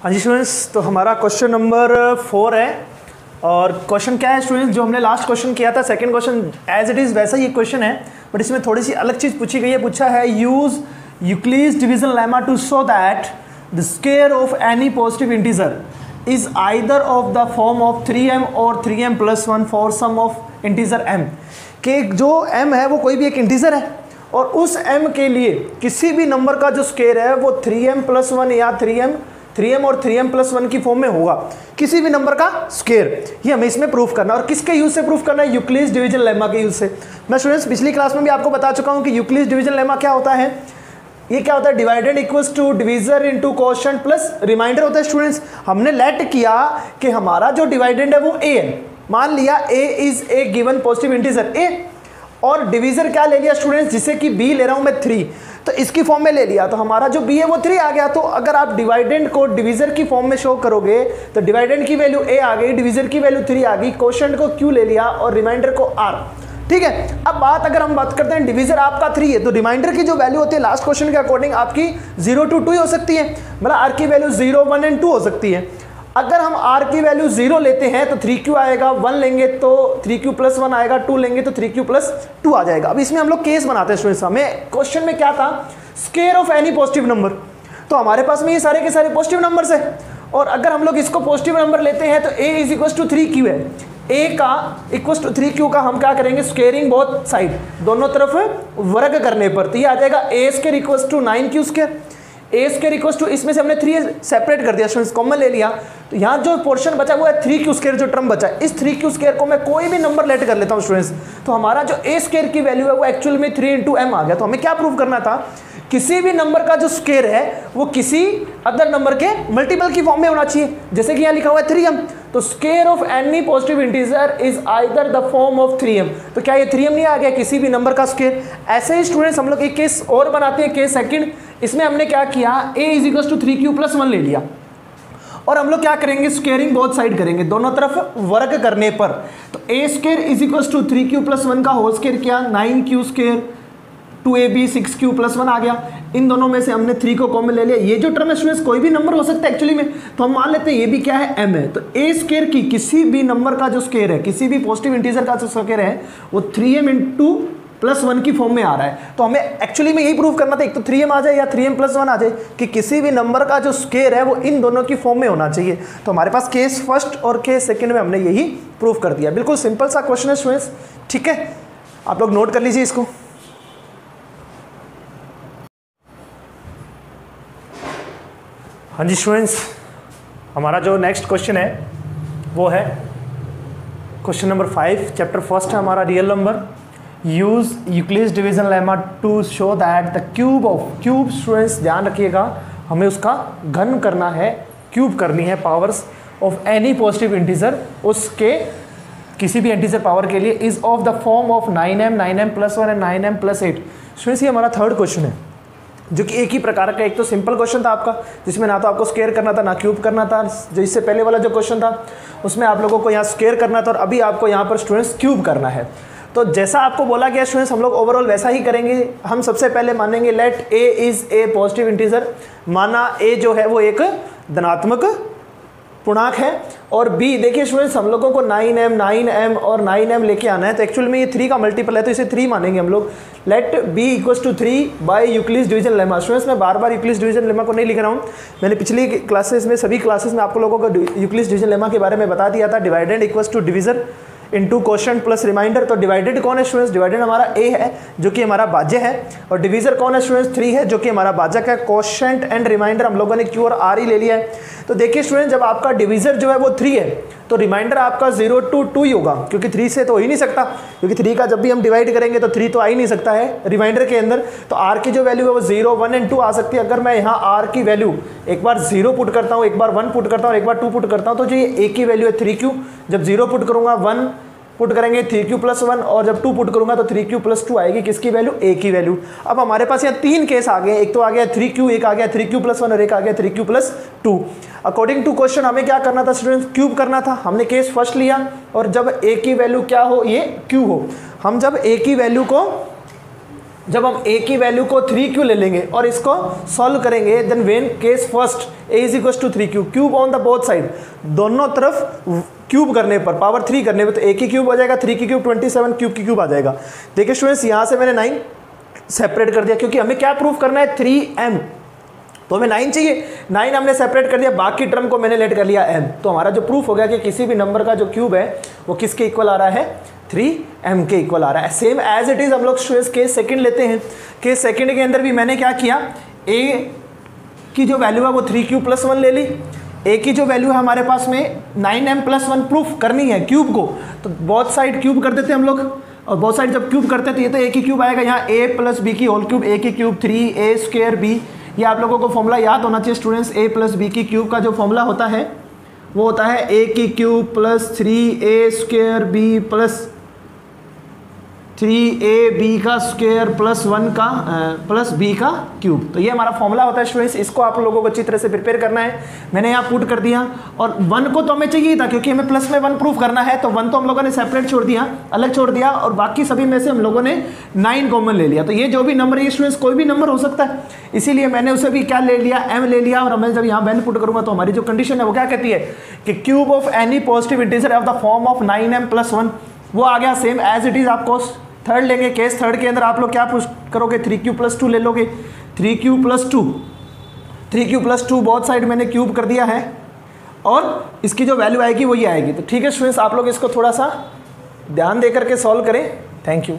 हाँ जी स्टूडेंट्स, तो हमारा क्वेश्चन नंबर 4 है। और क्वेश्चन क्या है स्टूडेंट्स, जो हमने लास्ट क्वेश्चन किया था second question as it is वैसा ही क्वेश्चन है, बट इसमें थोड़ी सी अलग चीज़ पूछी गई है। पूछा है use Euclid's division lemma to show that the square of any positive integer is either of the form of 3m और 3m + 1 for some of integer m। कि जो m है वो कोई भी एक इंटीजर है और उस m के लिए किसी भी नंबर का जो स्क्वायर है वो 3m + 1 या 3m और 3m + 1 की फॉर्म में होगा, किसी भी नंबर का स्क्वायर। ये हमें इसमें प्रूफ करना है। और किसके यूज से प्रूफ करना है? यूक्लिड्स डिवीजन लेमा के यूज से। मैं स्टूडेंट्स पिछली क्लास में भी आपको बता चुका हूं कि यूक्लिड्स डिवीजन लेमा क्या होता है। ये क्या होता है? डिवाइडेड equals to divisor into quotient plus remainder होता है। स्टूडेंट्स हमने लेट किया कि हमारा जो डिवाइडेंड है वो a है। मान लिया a is A given positive integer a, और डिवीजर क्या ले लिया स्टूडेंट्स, जिसे कि b ले रहा हूं मैं 3, तो इसकी फॉर्म में ले लिया, तो हमारा जो b है वो 3 आ गया। तो अगर आप डिवाइडेंड को डिवीजर की फॉर्म में शो करोगे तो डिवाइडेंड की वैल्यू a आ गई, डिवीजर की वैल्यू 3 आ गई, कोशेंट को q ले लिया और रिमाइंडर को r। ठीक है। अब अगर हम बात करते हैं डिवीजर आपका 3 है, तो रिमाइंडर की जो वैल्यू होती है लास्ट क्वेश्चन के अकॉर्डिंग आपकी 0 to 2 ही हो सकती है, मतलब r की वैल्यू 0, 1 और 2 हो सकती है। अगर हम r की वैल्यू 0 लेते हैं तो 3q आएगा, 1 लेंगे तो 3q + 1 आएगा, 2 लेंगे तो 3q + 2 आ जाएगा। अब इसमें हम लोग केस बनाते हैं स्टूडेंट्स। हमें क्वेश्चन में क्या था? Square of any positive number. तो हमारे पास में ये सारे के सारे पॉजिटिव नंबर्स है, और अगर हम लोग इसको पॉजिटिव नंबर लेते हैं तो a = 3q है। a का = 3q का हम क्या करेंगे? स्क्वेयरिंग बोथ साइड, दोनों तरफ वर्ग करने पर, तो ये आ जाएगा a² = 9q²। a² इसमें से हमने 3 सेपरेट कर दिया स्टूडेंट्स, कॉमन ले लिया, तो यहाँ जो पोर्शन बचा वो है 3q²। जो टर्म बचा इस 3q² को मैं कोई भी नंबर लेट कर लेता हूँ स्टूडेंट्स, तो हमारा जो a² की वैल्यू है वो एक्चुअल में 3 × m आ गया। तो हमें क्या प्रूव करना था? किसी भी नंबर का जो स्क्वायर है वो किसी अदर नंबर के मल्टीपल की फॉर्म में होना चाहिए। जैसे कि यहाँ लिखा हुआ है 3m, तो square of any positive integer is either the form of 3m। तो क्या ये 3m नहीं आ गया? किसी भी नंबर का स्क्वायर। ऐसे ही स्टूडेंट्स हम लोग एक केस और बनाते हैं, केस सेकंड। इसमें हमने क्या किया? a = 3q + 1 ले लिया, और हम लोग क्या करेंगे? स्क्वेयरिंग बोथ साइड करेंगे, दोनों तरफ वर्ग करने पर। तो a² = 3q + 1 का होल स्क्वायर किया, 9q², 2ab 6q + 1 आ गया। इन दोनों में से हमने 3 को कॉमन ले लिया। ये जो टर्म है स्टूडेंट्स कोई भी नंबर हो सकता है एक्चुअली में, तो हम मान लेते हैं ये भी क्या है? m है। तो a² की किसी भी नंबर का जो स्क्वायर है, किसी भी पॉजिटिव इंटीजर का जो स्क्वायर है वो 3m × +1 की फॉर्म में आ रहा है। तो हमें एक्चुअली में यही प्रूव करना था, एक तो 3m आ जाए या 3m + 1 आ जाए, कि किसी भी नंबर का जो स्क्वायर है वो इन दोनों की फॉर्म में होना चाहिए। तो हमारे पास केस फर्स्ट और केस सेकंड में हमने यही प्रूव कर दिया। बिल्कुल सिंपल सा क्वेश्चन है स्टूडेंट्स, ठीक है, आप लोग नोट कर लीजिए इसको। हाँ जी स्टूडेंट्स, हमारा जो नेक्स्ट क्वेश्चन है वो है क्वेश्चन नंबर 5, चैप्टर फर्स्ट है हमारा real number. Use Euclid's division lemma to show that the cube students ध्यान रखिएगा, हमें उसका घन करना है, क्यूब करनी है powers of any positive integer, उसके किसी भी इंटीजर पावर के लिए, is of the form of 9m, 9m + 1 and 9m + 8। Students ये हमारा थर्ड क्वेश्चन है, जो कि एक ही प्रकार का। एक तो सिंपल क्वेश्चन था आपका, जिसमें ना तो आपको स्क्वायर करना था ना क्यूब करना था। जो इससे पहले वाला जो क्वेश्चन था उसमें आप लोगों को यहाँ स्क्वायर करना था, और अभी आपको यहाँ पर स्टूडेंट्स क्यूब करना है। तो जैसा आपको बोला गया स्टूडेंट्स, हम लोग ओवरऑल वैसा ही करेंगे। हम सबसे पहले मानेंगे let a is a positive integer. माना a जो है वो एक धनात्मक पूर्णांक है, और b देखिए स्टूडेंट्स हम लोगों को 9m और 9m लेके आना है, तो एक्चुअल में ये 3 का मल्टीपल है, तो इसे 3 मानेंगे हम लोग। Let b = 3 by Euclid's division lemma. Students मैं बार बार यूक्लिड्स डिवीजन लेमा को नहीं लिख रहा हूँ, मैंने पिछली क्लासेस में सभी क्लासेस में आप लोगों को यूक्लिड्स डिवीजन लेमा के बारे में बता दिया था। डिवाइडेड equals to divisor into quotient plus remainder. तो डिवाइडेड कौन है स्टूडेंट्स? डिवाइडेड हमारा a है जो कि हमारा भाज्य है, और डिवीजर कौन है स्टूडेंट्स? 3 है जो कि हमारा भाजक है। कोशेंट एंड रिमाइंडर हम लोगों ने q और r ही ले लिया है। तो देखिए स्टूडेंट, जब आपका डिवीजर जो है वो 3 है तो रिमाइंडर आपका 0 to 2 ही होगा, क्योंकि 3 से तो हो ही नहीं सकता, क्योंकि 3 का जब भी हम डिवाइड करेंगे तो 3 तो आ ही नहीं सकता है रिमाइंडर के अंदर। तो r की जो वैल्यू है वो 0, 1 और 2 आ सकती है। अगर मैं यहाँ r की वैल्यू एक बार 0 पुट करता हूँ, एक बार 1 पुट करता हूँ, एक बार 2 पुट करता हूँ, तो जो ये a की वैल्यू है 3q, जब 0 पुट करूँगा 1 पुट करेंगे 3q + 1, और जब 2 पुट करूंगा तो 3q + 2 आएगी, किसकी वैल्यू? a की वैल्यू। अब हमारे पास यहाँ 3 केस आ गए, एक तो आ गया 3q, एक आ गया 3q + 1 और एक आ गया 3q + 2। अकॉर्डिंग टू क्वेश्चन हमें क्या करना था स्टूडेंट्स? क्यूब करना था। हमने केस फर्स्ट लिया, और जब a की वैल्यू क्या हो? ये q हो। हम जब a की वैल्यू को जब हम a की वैल्यू को 3q ले लेंगे और इसको सॉल्व करेंगे, then when case first a is equal to 3q, cube on the both side, दोनों तरफ क्यूब करने पर, पावर 3 करने पर, तो a की क्यूब हो जाएगा, 3 की क्यूब 27, क्यूब की क्यूब आ जाएगा। देखिए स्टूडेंट्स, यहाँ से मैंने 9 सेपरेट कर दिया, क्योंकि हमें क्या प्रूफ करना है, 3m, तो हमें 9 चाहिए, 9 हमने सेपरेट कर दिया, बाकी टर्म को मैंने लेट कर लिया m। तो हमारा जो प्रूफ हो गया कि किसी भी नंबर का जो क्यूब है वो किसके इक्वल आ रहा है, 3m के इक्वल आ रहा है। सेम एज इट इज हम लोग स्टूडेंट्स केस सेकंड लेते हैं। केस सेकंड के अंदर भी मैंने क्या किया, a की जो वैल्यू है वो 3q + 1 ले ली, a की जो वैल्यू है हमारे पास में 9m + 1 प्रूफ करनी है क्यूब को, तो बोथ साइड क्यूब कर देते हैं हम लोग, और बोथ साइड जब क्यूब करते हैं तो ये तो a की क्यूब आएगा, यहाँ a + b की होल क्यूब, a की क्यूब 3a² b। ये आप लोगों को फॉर्मूला याद होना चाहिए स्टूडेंट्स, a + b की क्यूब का जो फॉर्मूला होता है वो होता है a की क्यूब + 3a² b + 3ab का स्क्वायर + 1 का + b का क्यूब। तो ये हमारा फॉर्मूला होता है स्टूडेंट्स, इसको आप लोगों को अच्छी तरह से प्रिपेयर करना है। मैंने यहाँ पुट कर दिया, और 1 को तो हमें चाहिए था क्योंकि हमें प्लस में 1 प्रूफ करना है, तो 1 तो हम लोगों ने सेपरेट छोड़ दिया, अलग छोड़ दिया, और बाकी सभी में से हम लोगों ने 9 कॉमन ले लिया। तो ये जो भी नंबर है स्टूडेंट्स कोई भी नंबर हो सकता है, इसीलिए मैंने उसे भी क्या ले लिया, m ले लिया। और मैं जब यहाँ वैल्यू पुट करूँगा तो हमारी जो कंडीशन है वो क्या कहती है कि cube of any positive integer of the form of 9m + 1, वो आ गया सेम एज इट इज। आपको थर्ड लेंगे, केस थर्ड के अंदर आप लोग क्या पुश करोगे, 3q + 2 ले लोगे, 3q + 2 बोथ साइड मैंने क्यूब कर दिया है, और इसकी जो वैल्यू आएगी वही आएगी। तो ठीक है स्टूडेंट्स, आप लोग इसको थोड़ा सा ध्यान दे करके सॉल्व करें। Thank you.